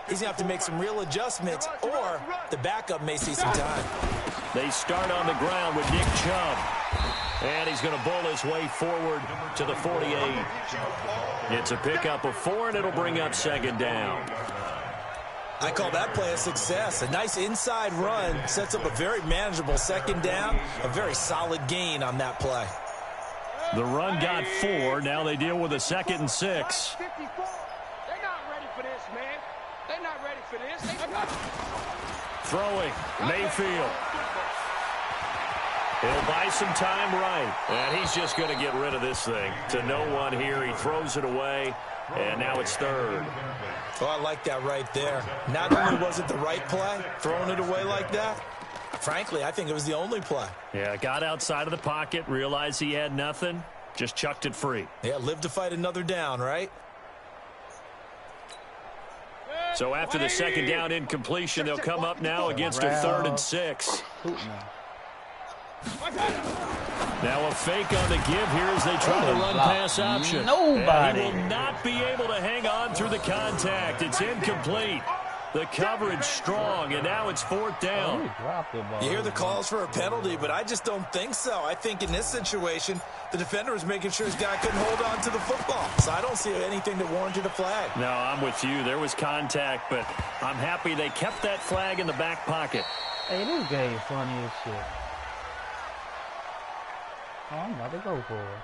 he's going to have to make some real adjustments, or the backup may see some time. They start on the ground with Nick Chubb. And he's going to bowl his way forward to the 48. It's a pickup of 4, and it'll bring up second down. I call that play a success. A nice inside run sets up a very manageable second down, a very solid gain on that play. The run got 4. Now they deal with a 2nd and 6. They're not ready for this, man. They're not ready for this. Throwing, Mayfield. He'll buy some time right. And he's just going to get rid of this thing. To no one here. He throws it away. And now it's 3rd. Oh, I like that right there. Not only was it the right play, throwing it away like that, frankly, I think it was the only play. Yeah, got outside of the pocket, realized he had nothing, just chucked it free. Yeah, live to fight another down, right? So after the second down incompletion, they'll come up now against a 3rd and 6. Now a fake on the give here as they try the run-pass option. Nobody. And he will not be able to hang on through the contact. It's incomplete. The coverage strong, and now it's 4th down. You hear the calls for a penalty, but I just don't think so. I think in this situation, the defender was making sure his guy couldn't hold on to the football. So I don't see anything that warranted a flag. No, I'm with you. There was contact, but I'm happy they kept that flag in the back pocket. Hey, this game funny as shit. Oh, I'm about to go for it.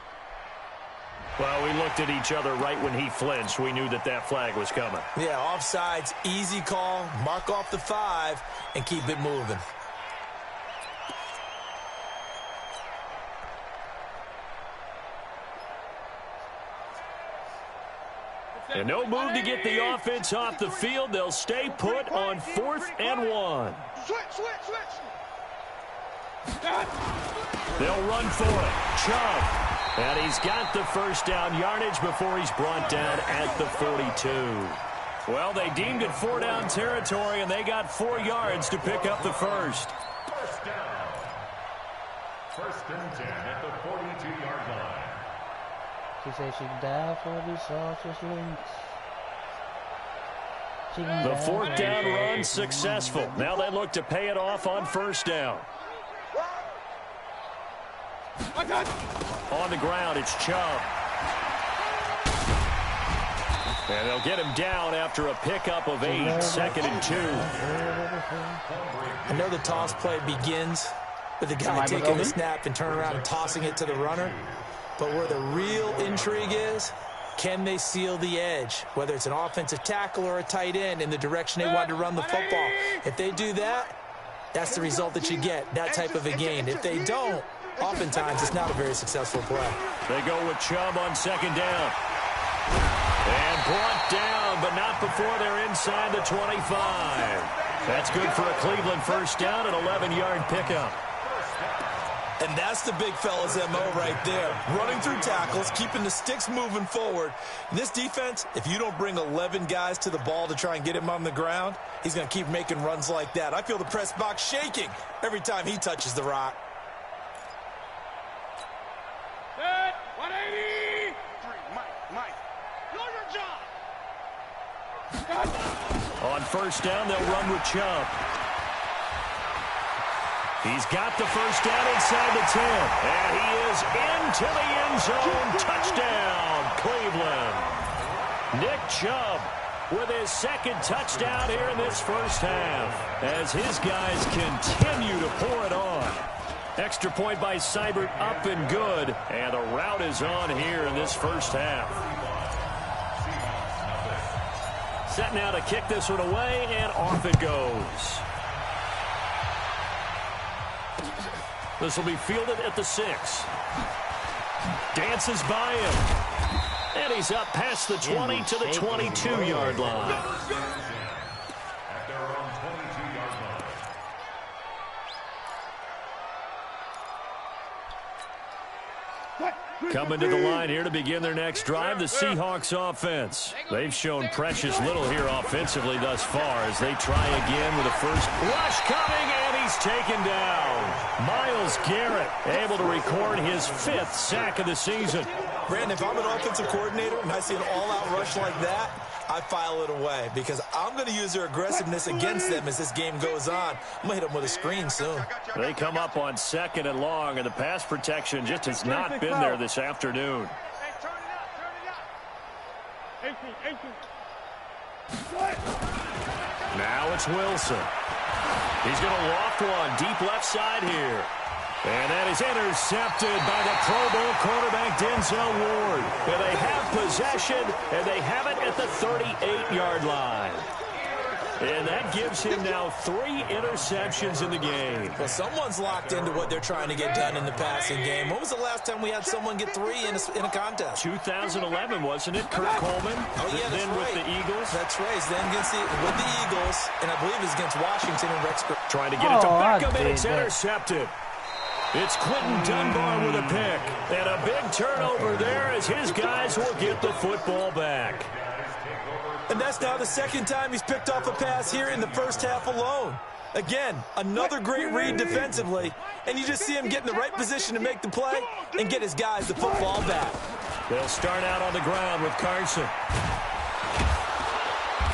Well, we looked at each other right when he flinched. We knew that that flag was coming. Yeah, offsides, easy call, mark off the 5, and keep it moving. And no move to get the offense off the field. They'll stay put on 4th and 1. Switch. They'll run for it. Chubb. And he's got the first down yardage before he's brought down at the 42. Well, they deemed it 4-down territory, and they got 4 yards to pick up the first. First down. 1st and 10 at the 42-yard line. She said she'd die for these sausage links. The 4th down run successful. Now they look to pay it off on 1st down. On the ground, it's Chubb. And they'll get him down after a pickup of 8, 2nd and 2. I know the toss play begins with the guy taking the snap and turning around and tossing it to the runner. But where the real intrigue is, can they seal the edge? Whether it's an offensive tackle or a tight end in the direction they want to run the football. If they do that, that's the result that you get, that type of a gain. If they don't, oftentimes it's not a very successful play. They go with Chubb on 2nd down. And brought down, but not before they're inside the 25. That's good for a Cleveland first down, an 11-yard pickup. And that's the big fella's MO right there. Running through tackles, keeping the sticks moving forward. In this defense, if you don't bring 11 guys to the ball to try and get him on the ground, he's going to keep making runs like that. I feel the press box shaking every time he touches the rock. 180. Mike. Do your job. On 1st down, they'll run with Chubb. He's got the first down inside the 10. And he is into the end zone. Touchdown, Cleveland. Nick Chubb with his 2nd touchdown here in this first half as his guys continue to pour it on. Extra point by Seibert, up and good. And the route is on here in this first half. Set now to kick this one away, and off it goes. This will be fielded at the 6. Dances by him. And he's up past the 20 to the 22-yard line. At their own 22-yard line. Coming to the line here to begin their next drive, the Seahawks offense. They've shown precious little here offensively thus far as they try again with a first rush coming, and he's taken down. Myles Garrett able to record his 5th sack of the season. Brandon, if I'm an offensive coordinator and I see an all-out rush like that, I file it away because I'm going to use their aggressiveness against them as this game goes on. I'm going to hit them with a screen soon. They come up on 2nd and long, and the pass protection just has not been there this afternoon. Now it's Wilson. He's going to loft one deep left side here. And that is intercepted by the Pro Bowl quarterback Denzel Ward. And they have possession, and they have it at the 38-yard line. And that gives him now 3 interceptions in the game. Well, someone's locked into what they're trying to get done in the passing game. When was the last time we had someone get 3 in a contest? 2011, wasn't it? Kurt Coleman. Oh, yeah, that's then right. With the Eagles. That's right. Then with the Eagles, and I believe it's against Washington and Rex. Trying to get it to Beckham, and it's intercepted. It's Quentin Dunbar with a pick. And a big turnover there as his guys will get the football back. And that's now the second time he's picked off a pass here in the first half alone. Again, another great read defensively. And you just see him get in the right position to make the play and get his guys the football back. They'll start out on the ground with Carson.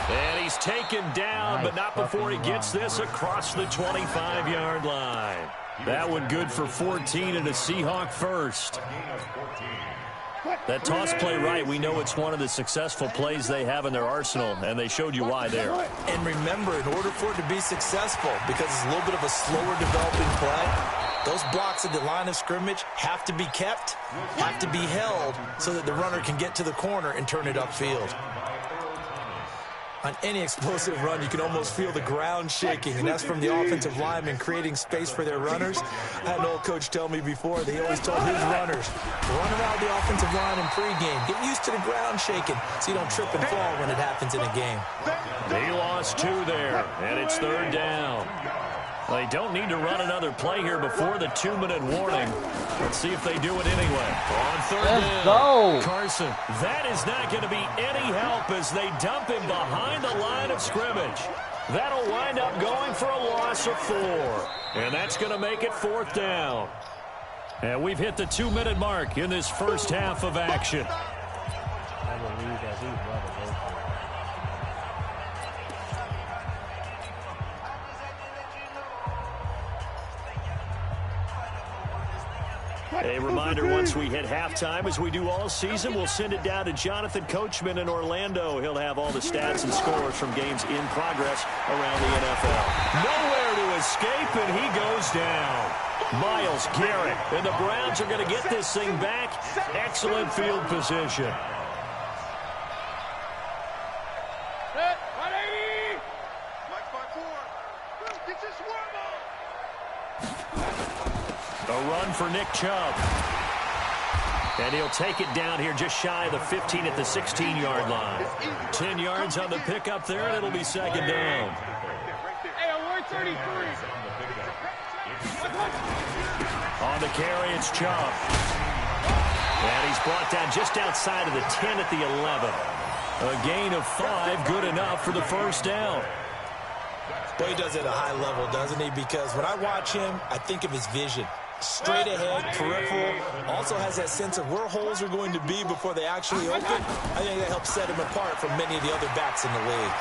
And he's taken down, but not before he gets this across the 25-yard line. That one good for 14 and a Seahawk first. That toss play right, we know it's one of the successful plays they have in their arsenal, and they showed you why there. And remember, in order for it to be successful, because it's a little bit of a slower developing play, those blocks at the line of scrimmage have to be kept, have to be held, so that the runner can get to the corner and turn it upfield. On any explosive run, you can almost feel the ground shaking, and that's from the offensive linemen creating space for their runners. I had an old coach tell me before that he always told his runners, run around the offensive line in pregame. Get used to the ground shaking so you don't trip and fall when it happens in a game. He lost 2 there, and it's 3rd down. They don't need to run another play here before the 2-minute warning. Let's see if they do it anyway. On 3rd down. Let's go. Carson, that is not going to be any help as they dump him behind the line of scrimmage. That'll wind up going for a loss of 4. And that's going to make it 4th down. And we've hit the 2-minute mark in this first half of action. I believe that he's about to go for it. A reminder, once we hit halftime, as we do all season, we'll send it down to Jonathan Coachman in Orlando. He'll have all the stats and scores from games in progress around the NFL. Nowhere to escape, and he goes down. Myles Garrett, and the Browns are going to get this thing back. Excellent field position. A run for Nick Chubb. And he'll take it down here just shy of the 15 at the 16-yard line. 10 yards on the pickup there, and it'll be 2nd down. On the carry, it's Chubb. And he's brought down just outside of the 10 at the 11. A gain of 5, good enough for the 1st down. Well, he does it at a high level, doesn't he? Because when I watch him, I think of his vision. Straight ahead, peripheral, also has that sense of where holes are going to be before they actually open. I think that helps set him apart from many of the other backs in the league.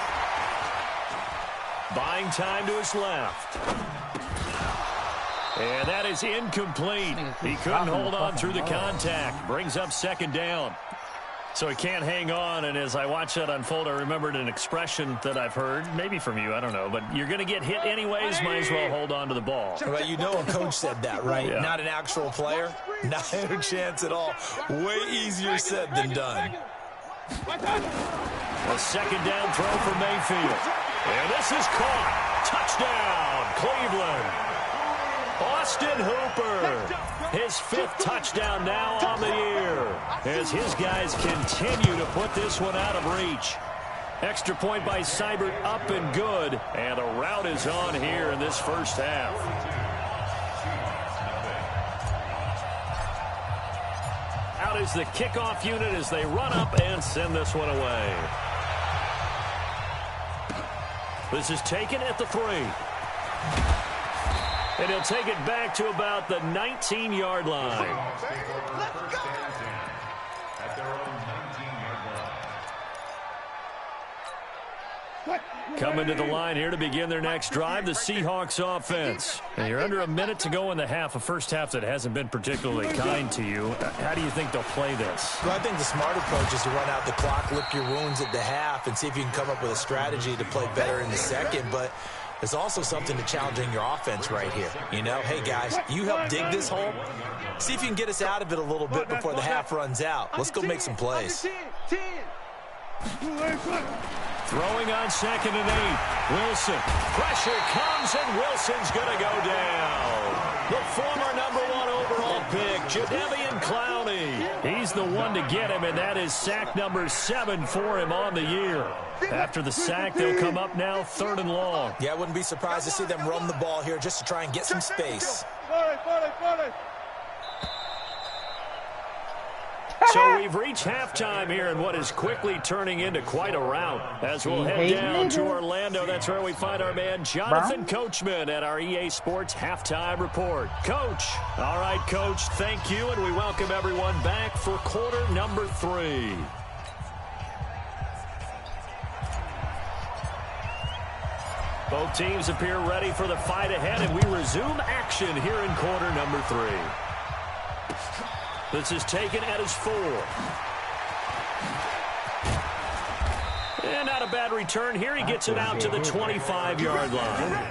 Buying time to his left. And that is incomplete. He couldn't hold on through the contact. Brings up 2nd down. So he can't hang on, and as I watch that unfold, I remembered an expression that I've heard, maybe from you, I don't know, but you're going to get hit anyways, might as well hold on to the ball. Well, you know a coach said that, right? Yeah. Not an actual player. Not a chance at all. Way easier said than done. A 2nd down throw for Mayfield. And this is caught. Touchdown, Cleveland. Austin Hooper, his 5th touchdown now on the year, as his guys continue to put this one out of reach. Extra point by Seibert, up and good, and a rout is on here in this first half. Out is the kickoff unit as they run up and send this one away. This is taken at the 3. And he'll take it back to about the 19-yard line. Coming to the line here to begin their next drive, the Seahawks offense. And you're under a minute to go in the half, a first half that hasn't been particularly kind to you. How do you think they'll play this? Well, I think the smart approach is to run out the clock, lick your wounds at the half, and see if you can come up with a strategy to play better in the second. But there's also something to challenging your offense right here. You know, hey, guys, you help dig this hole. See if you can get us out of it a little bit before the half runs out. Let's go make some plays. Throwing on 2nd and 8. Wilson. Pressure comes, and Wilson's going to go down. The former #1 overall pick, Jadeveon Clowney. He's the one to get him, and that is sack number 7 for him on the year. After the sack, they'll come up now 3rd and long. Yeah, I wouldn't be surprised to see them run the ball here just to try and get some space. So we've reached halftime here in what is quickly turning into quite a rout. As we'll head down to Orlando, that's where we find our man Jonathan Coachman at our EA Sports Halftime Report. Coach. All right, Coach, thank you, and we welcome everyone back for quarter number 3. Both teams appear ready for the fight ahead, and we resume action here in quarter number 3. This is taken at his 4. And not a bad return here. He gets it out to the 25-yard line.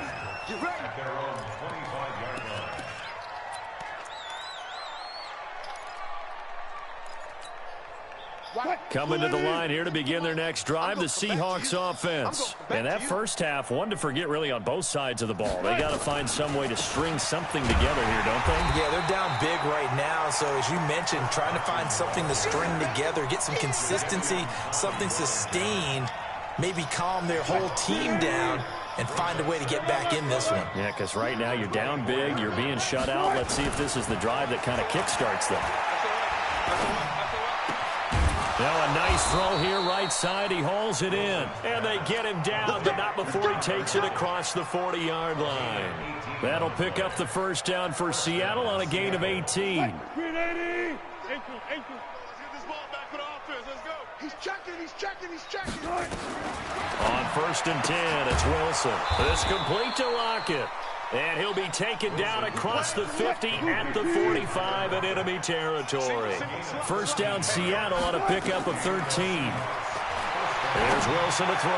Coming to the line here to begin their next drive, the Seahawks offense. And that first half, one to forget really on both sides of the ball. They got to find some way to string something together here, don't they? Yeah, they're down big right now. So as you mentioned, trying to find something to string together, get some consistency, something sustained, maybe calm their whole team down and find a way to get back in this one. Yeah, because right now you're down big, you're being shut out. Let's see if this is the drive that kind of kickstarts them. Now a nice throw here, right side. He hauls it in. And they get him down, but not before he takes it across the 40-yard line. That'll pick up the first down for Seattle on a gain of 18. Let's get this ball back for the offense. Let's go. He's checking. On 1st and 10, it's Wilson. This complete to Lockett. And he'll be taken down across the 50 at the 45 in enemy territory. First down Seattle on a pickup of 13. There's Wilson to throw.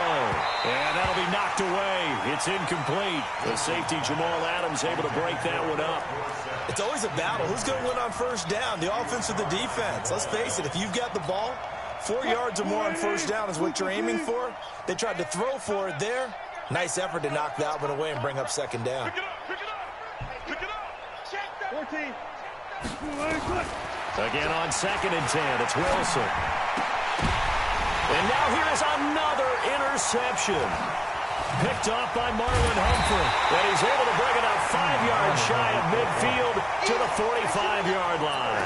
And that'll be knocked away. It's incomplete. The safety Jamal Adams able to break that one up. It's always a battle. Who's going to win on first down, the offense or the defense? Let's face it, if you've got the ball, 4 yards or more on first down is what you're aiming for. They tried to throw for it there. Nice effort to knock that one away and bring up second down. Pick it up. 14. Again on 2nd and 10, it's Wilson. And now here is another interception. Picked off by Marlon Humphrey. And he's able to bring it up 5 yards shy of midfield to the 45-yard line.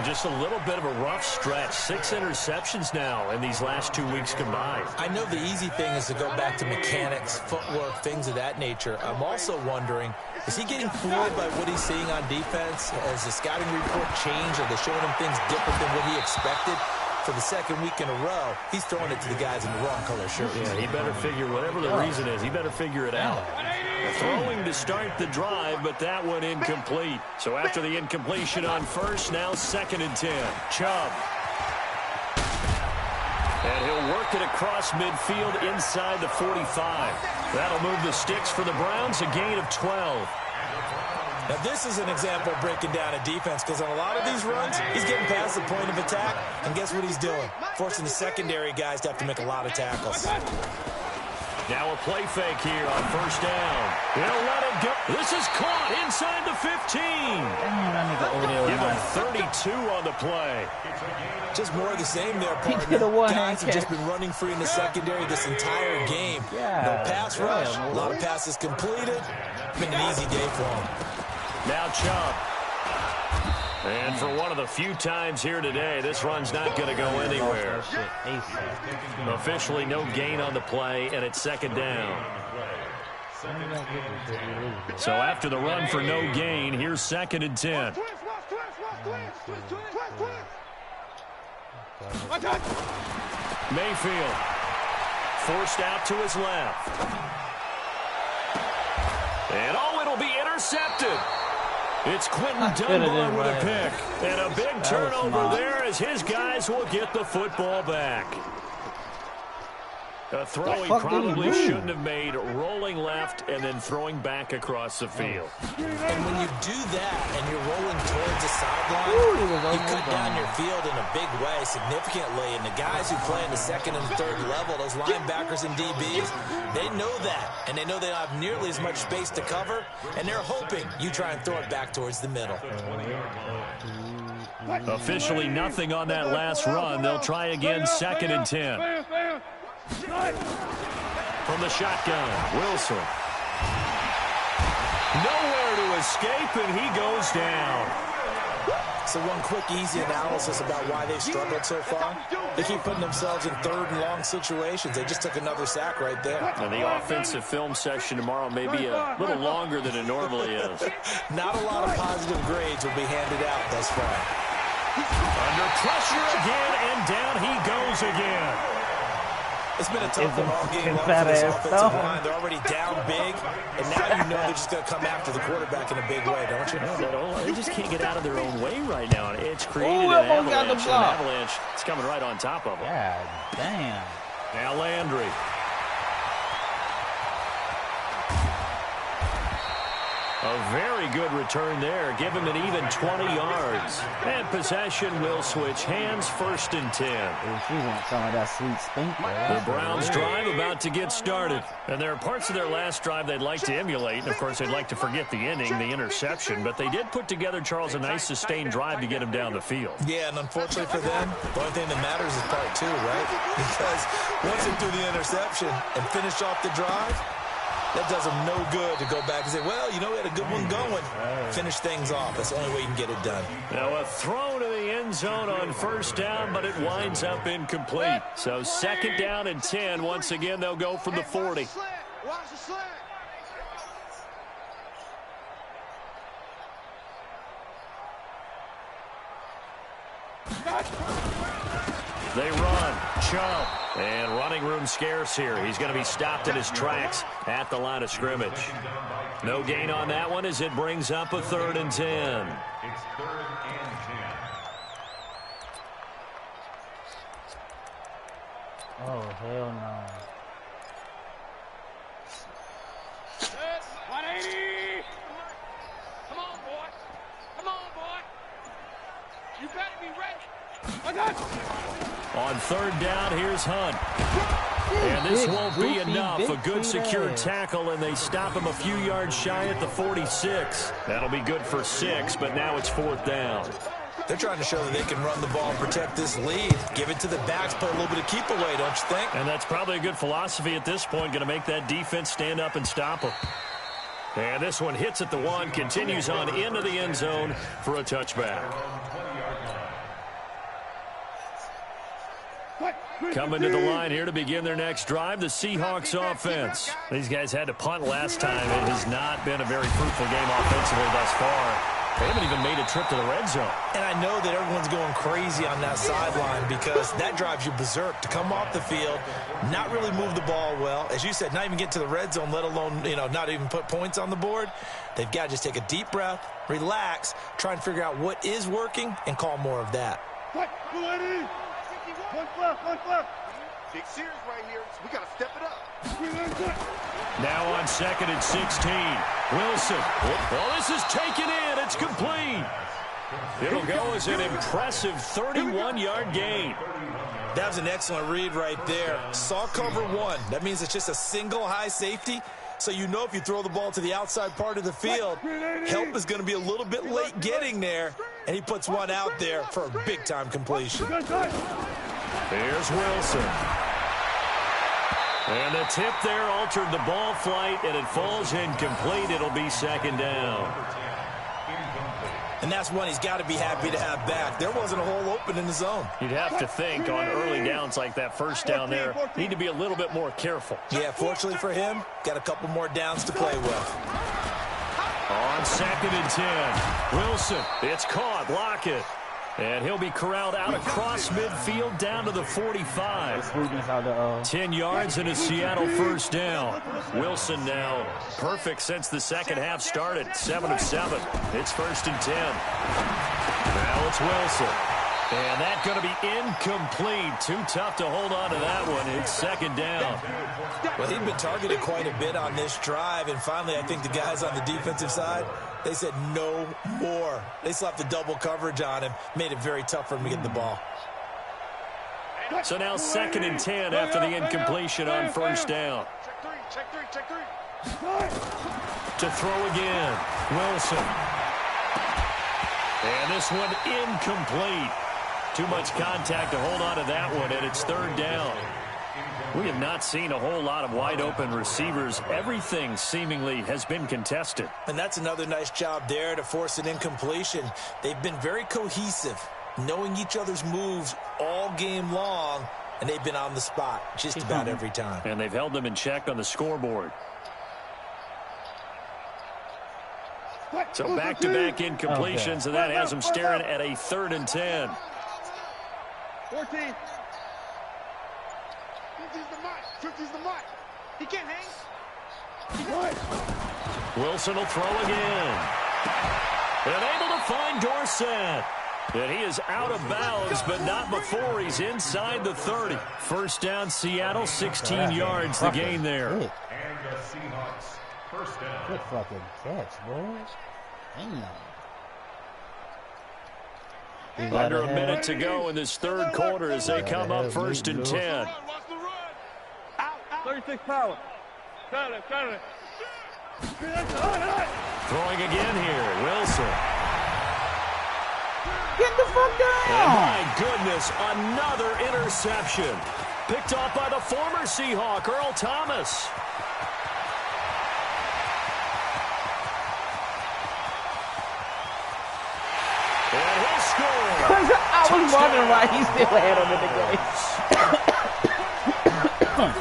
Just a little bit of a rough stretch. 6 interceptions now in these last 2 weeks combined. I know the easy thing is to go back to mechanics, footwork, things of that nature. I'm also wondering, is he getting fooled by what he's seeing on defense? Has the scouting report changed? Are they showing him things different than what he expected? For the second week in a row, he's throwing it to the guys in the wrong color shirt. Yeah, he better figure, whatever the reason is, he better figure it out. Throwing to start the drive, but that one incomplete. So after the incompletion on first, now 2nd and 10. Chubb. And he'll work it across midfield inside the 45. That'll move the sticks for the Browns, a gain of 12. Now, this is an example of breaking down a defense, because on a lot of these runs, he's getting past the point of attack, and guess what he's doing? Forcing the secondary guys to have to make a lot of tackles. Now a play fake here on first down. He'll let it go. This is caught inside the 15. Give him 32 on the play. Just more of the same there, partner. Guys have just been running free in the secondary this entire game. No pass rush, a lot of passes completed. Been an easy day for him. Now Chubb. And for one of the few times here today, this run's not going to go anywhere. Officially no gain on the play, and it's 2nd down. So after the run for no gain, here's 2nd and 10. Mayfield forced out to his left. And, oh, it'll be intercepted. It's Quentin Dunbar with a pick. And a big turnover there as his guys will get the football back. A throw he probably shouldn't have made, rolling left and then throwing back across the field. And when you do that and you're rolling towards the sideline, you cut down your field in a big way, significantly. And the guys who play in the second and third level, those linebackers and DBs, they know that. And they know they don't have nearly as much space to cover. And they're hoping you try and throw it back towards the middle. Officially nothing on that last run. They'll try again, 2nd and 10. From the shotgun, Wilson. Nowhere to escape, and he goes down. So one quick, easy analysis about why they've struggled so far. They keep putting themselves in third and long situations. They just took another sack right there. And the offensive film session tomorrow may be a little longer than it normally is. Not a lot of positive grades will be handed out thus far. Under pressure again, and down he goes again. It's been a tough one all game long for this offensive line. They're already down big, and now you know they're just going to come after the quarterback in a big way, don't you? They just can't get out of their own way right now. It's created an avalanche. An avalanche is coming right on top of them. God damn. Now Landry. A very good return there. Give him an even 20 yards. And possession will switch hands, 1st and 10. If you want some of that sweet spink there. The Browns drive about to get started. And there are parts of their last drive they'd like to emulate. And, of course, they'd like to forget the inning, the interception. But they did put together, Charles, a nice sustained drive to get him down the field. Yeah, and unfortunately for them, the only thing that matters is part 2, right? Because once they do the interception and finish off the drive, that does them no good to go back and say, well, you know, we had a good one going. Finish things off. That's the only way you can get it done. Now a throw to the end zone on 1st down, but it winds up incomplete. So 2nd down and 10. Once again, they'll go from the 40. Watch the slant. They run. Chubb. And running room scarce here. He's going to be stopped in his tracks at the line of scrimmage. No gain on that one as it brings up a 3rd and 10. It's 3rd and 10. Oh, hell no. 180. Come on, boy. Come on, boy. You better be ready. I got you. On 3rd down, here's Hunt. And this won't be enough. A good secure tackle, and they stop him a few yards shy at the 46. That'll be good for 6, but now it's 4th down. They're trying to show that they can run the ball and protect this lead. Give it to the backs, put a little bit of keep away, don't you think? And that's probably a good philosophy at this point, going to make that defense stand up and stop them. And this one hits at the 1, continues on into the end zone for a touchback. Coming to the line here to begin their next drive, the Seahawks offense. These guys had to punt last time. It has not been a very fruitful game offensively thus far. They haven't even made a trip to the red zone. And I know that everyone's going crazy on that sideline because that drives you berserk to come off the field, not really move the ball well. As you said, not even get to the red zone, let alone, not even put points on the board. They've got to just take a deep breath, relax, try and figure out what is working, and call more of that. Big series right here, so we got to step it up. Now on 2nd and 16. Wilson. Well, this is taken in. It's complete. It'll go as an impressive 31-yard gain. That was an excellent read right there. Saw cover 1. That means it's just a single high safety. So you know if you throw the ball to the outside part of the field, help is going to be a little bit late getting there. And he puts one out there for a big-time completion. Here's Wilson. And the tip there altered the ball flight, and it falls incomplete. It'll be 2nd down. And that's one he's got to be happy to have back. There wasn't a hole open in the zone. You'd have to think on early downs like that 1st down there, need to be a little bit more careful. Yeah, fortunately for him, got a couple more downs to play with. On 2nd and 10, Wilson, it's caught, Lockett. And he'll be corralled out across midfield down to the 45. 10 yards and a Seattle first down. Wilson now perfect since the second half started. 7 of 7. It's 1st and 10. Now it's Wilson. And that's going to be incomplete. Too tough to hold on to that one. It's 2nd down. Well, he'd been targeted quite a bit on this drive, and finally I think the guys on the defensive side, they said no more. They slapped the double coverage on him, made it very tough for him to get the ball. So now 2nd and 10 after the incompletion on 1st down. Check three. To throw again, Wilson. And this one incomplete. Too much contact to hold on to that one, and it's 3rd down. We have not seen a whole lot of wide-open receivers. Everything seemingly has been contested. And that's another nice job there to force an incompletion. They've been very cohesive, knowing each other's moves all game long, and they've been on the spot just about every time. And they've held them in check on the scoreboard. So back-to-back incompletions, and that has them staring at a 3rd and 10. 14. 50's the mark. He can't hang. Wilson will throw again. And able to find Dorsett. And he is out of bounds, but not before he's inside the 30. 1st down, Seattle, 16 yards the gain there. And the Seahawks, 1st down. Good fucking catch, boys. Damn. Under a minute to go in this 3rd quarter as they come up 1st and 10. 36 power. Got it. Throwing again here, Wilson. Get the fuck down! And my goodness, another interception. Picked off by the former Seahawk, Earl Thomas. And he'll score. I was wondering why he still had him in the game.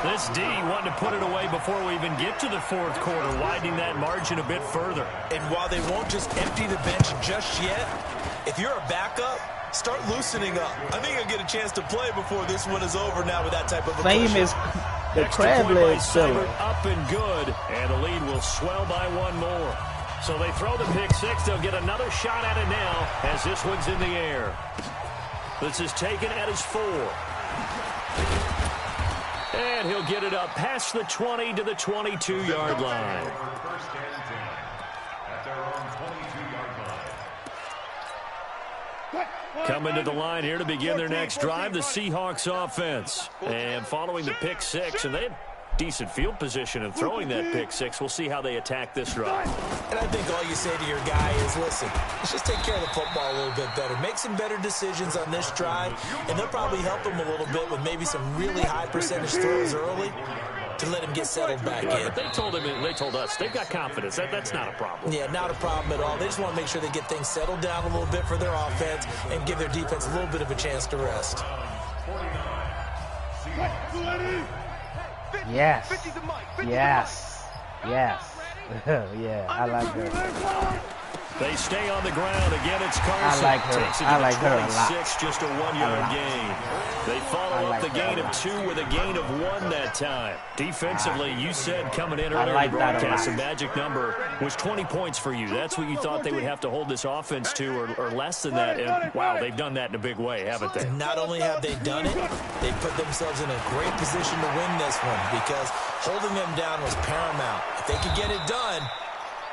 This D wanting to put it away before we even get to the 4th quarter, widening that margin a bit further. And while they won't just empty the bench just yet, if you're a backup, start loosening up. I think you'll get a chance to play before this one is over now with that type of a Same as the crab leg seller. Up and good, and the lead will swell by 1 more. So they throw the pick 6. They'll get another shot at it now as this one's in the air. This is taken at his 4. And he'll get it up past the 20 to the 22-yard line. 1st and 10 at their own 22-yard line. Coming to the line here to begin their next drive, the Seahawks offense. And following the pick 6, and they have decent field position in throwing that pick 6. We'll see how they attack this drive. And I think all you say to your guy is, listen, let's just take care of the football a little bit better. Make some better decisions on this drive, and they'll probably help him a little bit with maybe some really high percentage throws early to let him get settled back in. They told us they've got confidence. That's not a problem. Yeah, not a problem at all. They just want to make sure they get things settled down a little bit for their offense and give their defense a little bit of a chance to rest. Yes. Yeah, I like her. They stay on the ground. Again, it's Carson. I like her. Takes it to I like the her a lot. 26, just a 1-yard gain. They follow up the gain of 2 with a gain of 1 that time. Defensively, you said coming in earlier in the broadcast, the magic number was 20 points for you. That's what you thought they would have to hold this offense to, or less than that. And, wow, they've done that in a big way, haven't they? Not only have they done it, they put themselves in a great position to win this one because holding them down was paramount. If they could get it done,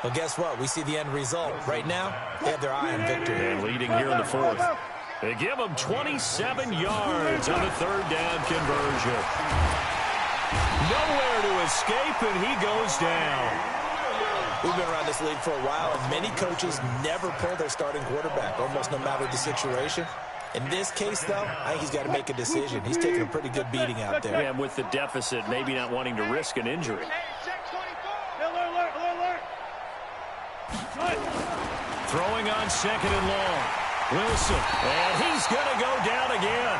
well, guess what? We see the end result. Right now, they have their eye on victory. And leading here in the 4th. They give him 27 yards on the 3rd down conversion. Nowhere to escape, and he goes down. We've been around this league for a while, and many coaches never pull their starting quarterback, almost no matter the situation. In this case, though, I think he's got to make a decision. He's taking a pretty good beating out there. And with the deficit, maybe not wanting to risk an injury. Throwing on 2nd and long. Wilson, and he's going to go down again.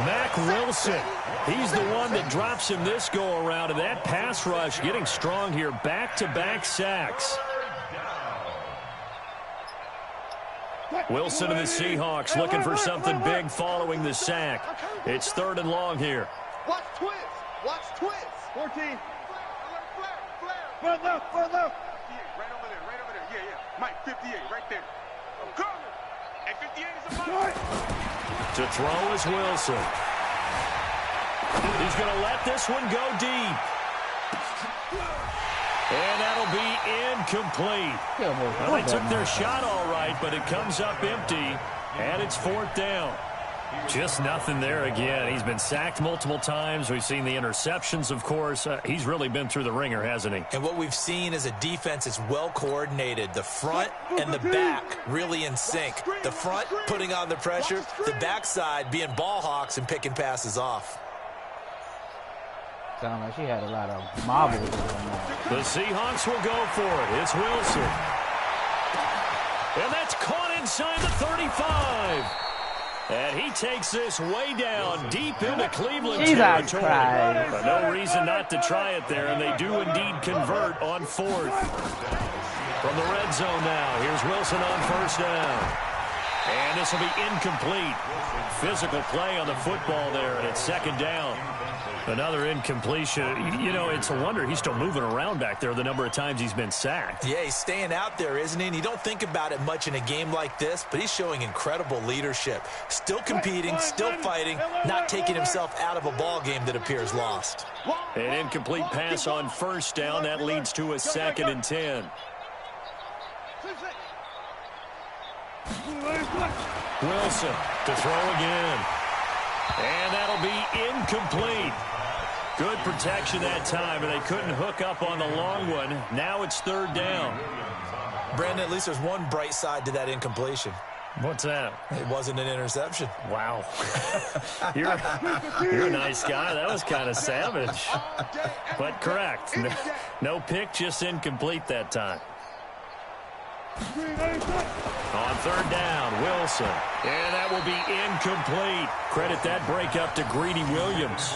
Mac Wilson, he's the one that drops him this go-around, and that pass rush getting strong here. Back-to-back sacks. Wilson and the Seahawks looking for something big following the sack. It's 3rd and long here. Watch twist. Watch twist. 14. Flare. Front left. 58, right over there. Yeah. Mike, 58, right there. I'm coming. And 58 is a Mike. To throw is Wilson. He's going to let this one go deep. And that'll be incomplete. Well, they took their shot all right, but it comes up empty, and it's 4th down. Just nothing there again. He's been sacked multiple times. We've seen the interceptions, of course. He's really been through the ringer, hasn't he? And what we've seen is a defense that's well coordinated. The front and the back really in sync. The front putting on the pressure, the backside being ball hawks and picking passes off. Sound like she had a lot of marbles. The Seahawks will go for it. It's Wilson. And that's caught inside the 35. And he takes this way down, deep into Cleveland territory. But no reason not to try it there, and they do indeed convert on 4th. From the red zone now, here's Wilson on 1st down. And this will be incomplete. Physical play on the football there, and it's 2nd down. Another incompletion. You know, it's a wonder he's still moving around back there the number of times he's been sacked. Yeah, he's staying out there, isn't he? And you don't think about it much in a game like this, but he's showing incredible leadership. Still competing, still fighting, not taking himself out of a ball game that appears lost. An incomplete pass on 1st down. That leads to a 2nd and 10. Wilson to throw again. And that'll be incomplete. Good protection that time, and they couldn't hook up on the long one. Now it's 3rd down. Brandon, at least there's one bright side to that incompletion. What's that? It wasn't an interception. Wow. You're a nice guy. That was kind of savage. But correct. No pick, just incomplete that time. On 3rd down, Wilson. And that will be incomplete. Credit that breakup to Greedy Williams.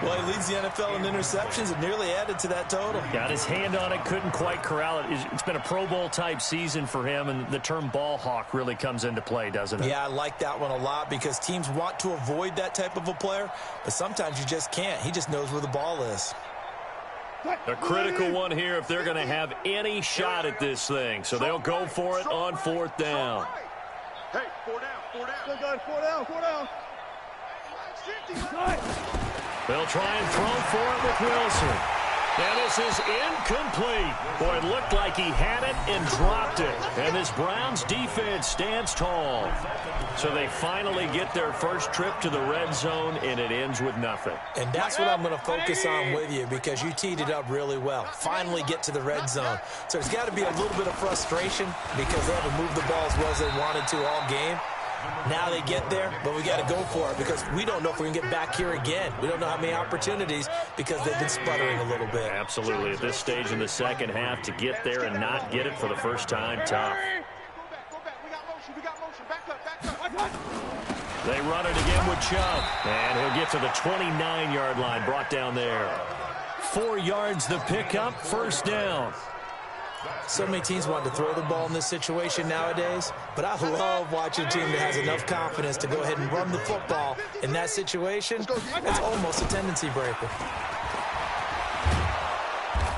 Well, he leads the NFL in interceptions and nearly added to that total. Got his hand on it, couldn't quite corral it. It's been a Pro Bowl-type season for him, and the term ball hawk really comes into play, doesn't it? Yeah, I like that one a lot because teams want to avoid that type of a player, but sometimes you just can't. He just knows where the ball is. A critical one here if they're going to have any shot at this thing. So they'll go for it on 4th down. Hey, 4 down. Still got 4 down. They'll try and throw for it with Wilson. And this is incomplete. Boy, it looked like he had it and dropped it. And this Browns defense stands tall. So they finally get their first trip to the red zone, and it ends with nothing. And that's what I'm going to focus on with you because you teed it up really well. Finally get to the red zone. So there's got to be a little bit of frustration because they haven't moved the ball as well as they wanted to all game. Now they get there, but we got to go for it because we don't know if we can get back here again. We don't know how many opportunities because they've been sputtering a little bit. Absolutely. At this stage in the second half, to get there and not get it for the first time, tough. We got motion. Back up. They run it again with Chubb. And he'll get to the 29-yard line, brought down there. 4 yards the pickup, 1st down. So many teams want to throw the ball in this situation nowadays, but I love watching a team that has enough confidence to go ahead and run the football in that situation. It's almost a tendency breaker.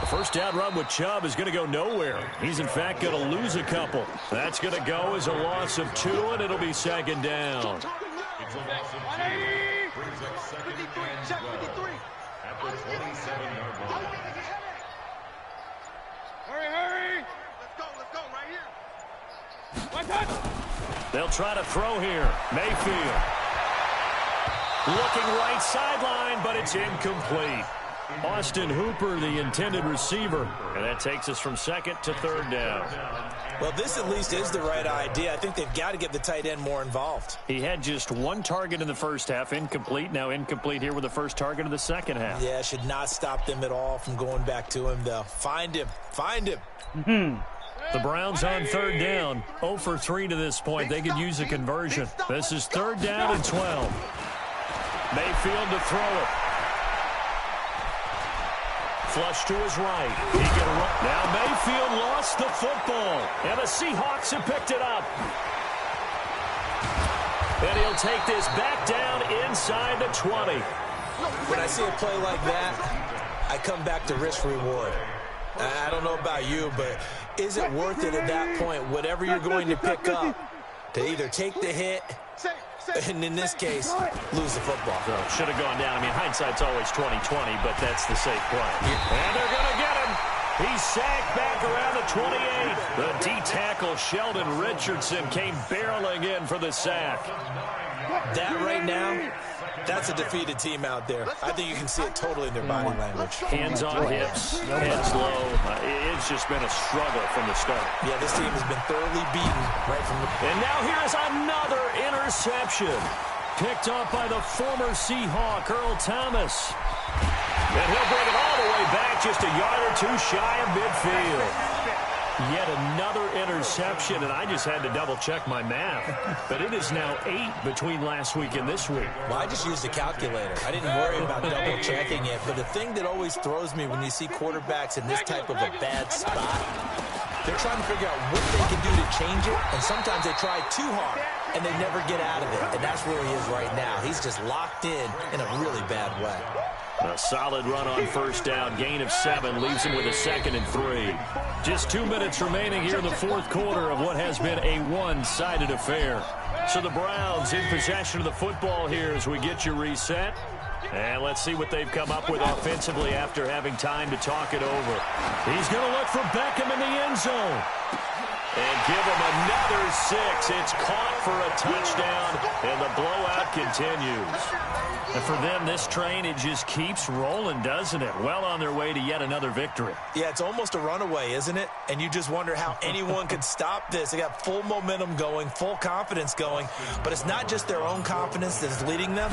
The first down run with Chubb is going to go nowhere. He's, in fact, going to lose a couple. That's going to go as a loss of 2, and it'll be 2nd down. It's a loss of 2. Brings up 2nd and 12 at the 27-yard line. Hurry. Let's go, right here. They'll try to throw here. Mayfield. Looking right sideline, but it's incomplete. Austin Hooper, the intended receiver. And that takes us from 2nd to 3rd down. Well, this at least is the right idea. I think they've got to get the tight end more involved. He had just 1 target in the first half, incomplete. Now incomplete here with the first target of the second half. Yeah, should not stop them at all from going back to him, though. Find him. The Browns on 3rd down. 0 for 3 to this point. They could use a conversion. This is 3rd down and 12. Mayfield to throw it. Flush to his right. He can run. Now Mayfield lost the football. And the Seahawks have picked it up. And he'll take this back down inside the 20. When I see a play like that, I come back to risk reward. I don't know about you, but is it worth it at that point, whatever you're going to pick up, to either take the hit, and in this case, lose the football? So should have gone down. I mean, hindsight's always 20/20, but that's the safe play. And they're going to get him. He's sacked back around the 28. The D-tackle Sheldon Richardson came barreling in for the sack. That right now, that's a defeated team out there. I think you can see it totally in their body language. Hands on hips, heads low. It's just been a struggle from the start. Yeah, this team has been thoroughly beaten right from the... And now here's another interception. Picked up by the former Seahawk, Earl Thomas. And he'll bring it all the way back, just a yard or two shy of midfield. Yet another interception, and I just had to double-check my math. But it is now 8 between last week and this week. Well, I just used a calculator. I didn't worry about double-checking it. But the thing that always throws me when you see quarterbacks in this type of a bad spot, they're trying to figure out what they can do to change it, and sometimes they try too hard, and they never get out of it. And that's where he is right now. He's just locked in a really bad way. A solid run on first down. Gain of 7 leaves him with a 2nd and 3. Just 2 minutes remaining here in the fourth quarter of what has been a one-sided affair. So the Browns in possession of the football here as we get you reset. And let's see what they've come up with offensively after having time to talk it over. He's going to look for Beckham in the end zone. And give him another 6. It's caught for a touchdown, and the blowout continues. And for them, this train, it just keeps rolling, doesn't it? Well on their way to yet another victory. Yeah, it's almost a runaway, isn't it? And you just wonder how anyone could stop this. They got full momentum going, full confidence going. But it's not just their own confidence that's leading them.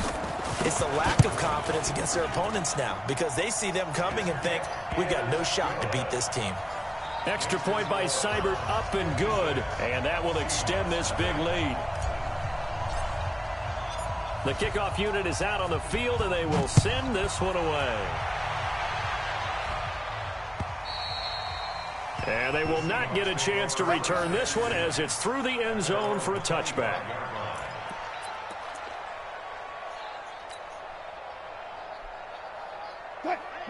It's the lack of confidence against their opponents now, because they see them coming and think, we've got no shot to beat this team. Extra point by Seibert, up and good, and that will extend this big lead. The kickoff unit is out on the field, and they will send this one away. And they will not get a chance to return this one as it's through the end zone for a touchback.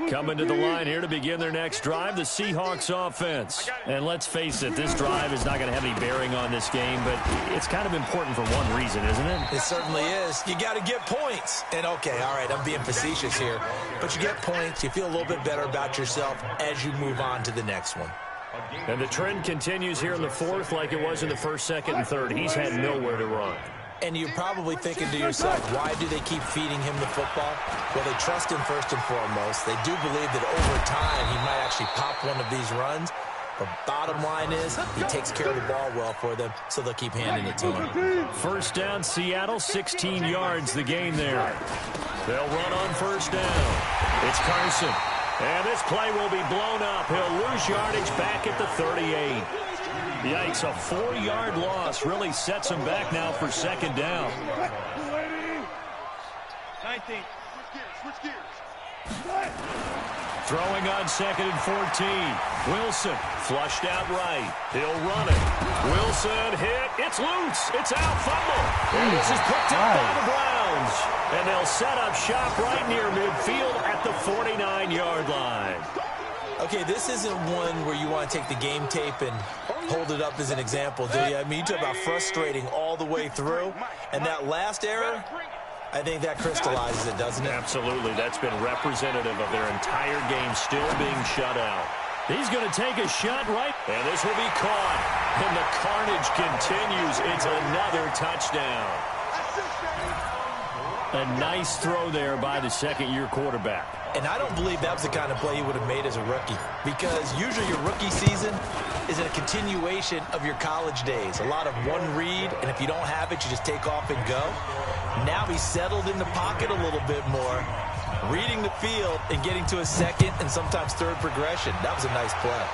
Coming to the line here to begin their next drive, the Seahawks offense. And let's face it, this drive is not going to have any bearing on this game, but it's kind of important for one reason, isn't it? It certainly is. You got to get points. And, okay, all right, I'm being facetious here. But you get points. You feel a little bit better about yourself as you move on to the next one. And the trend continues here in the fourth like it was in the first, second, and third. He's had nowhere to run. And you're probably thinking to yourself, why do they keep feeding him the football? Well, they trust him first and foremost. They do believe that over time he might actually pop one of these runs. But bottom line is he takes care of the ball well for them, so they'll keep handing it to him. First down, Seattle, 16 yards the gain there. They'll run on first down. It's Carson. And this play will be blown up. He'll lose yardage back at the 38. Yikes, a 4-yard loss really sets him back now for second down. 19. Switch gears. Throwing on second and 14. Wilson flushed out right. He'll run it. Wilson hit. It's loose. It's out. Fumble. And this is picked up by the Browns. And they'll set up shop right near midfield at the 49-yard line. Okay, this isn't one where you want to take the game tape and hold it up as an example, do you? I mean, you talk about frustrating all the way through. And that last error, I think that crystallizes it, doesn't it? Absolutely. That's been representative of their entire game still being shut out. He's going to take a shot right, and this will be caught. And the carnage continues. It's another touchdown. A nice throw there by the second-year quarterback. And I don't believe that was the kind of play he would have made as a rookie, because usually your rookie season is a continuation of your college days. A lot of one read, and if you don't have it, you just take off and go. Now he's settled in the pocket a little bit more, reading the field and getting to a second and sometimes third progression. That was a nice play.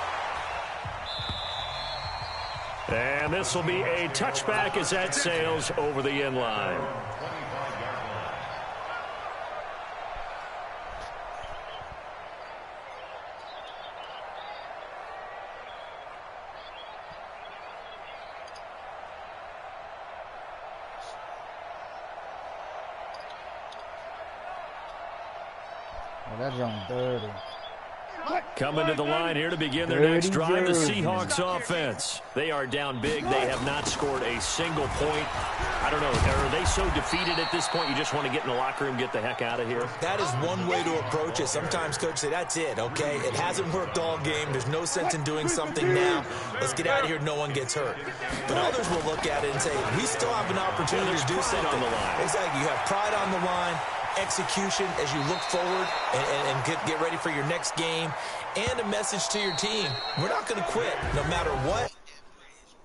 And this will be a touchback as that sails over the end line. that junk dirty. Coming to the line here to begin their next drive, the Seahawks offense. They are down big. They have not scored a single point. I don't know. Are they so defeated at this point you just want to get in the locker room, get the heck out of here? That is one way to approach it. Sometimes coaches say, that's it, okay? It hasn't worked all game. There's no sense in doing something now. Let's get out of here. No one gets hurt. But others will look at it and say, we still have an opportunity to do something. On the line. Exactly. You have pride on the line, execution as you look forward and get ready for your next game, and a message to your team. We're not going to quit no matter what.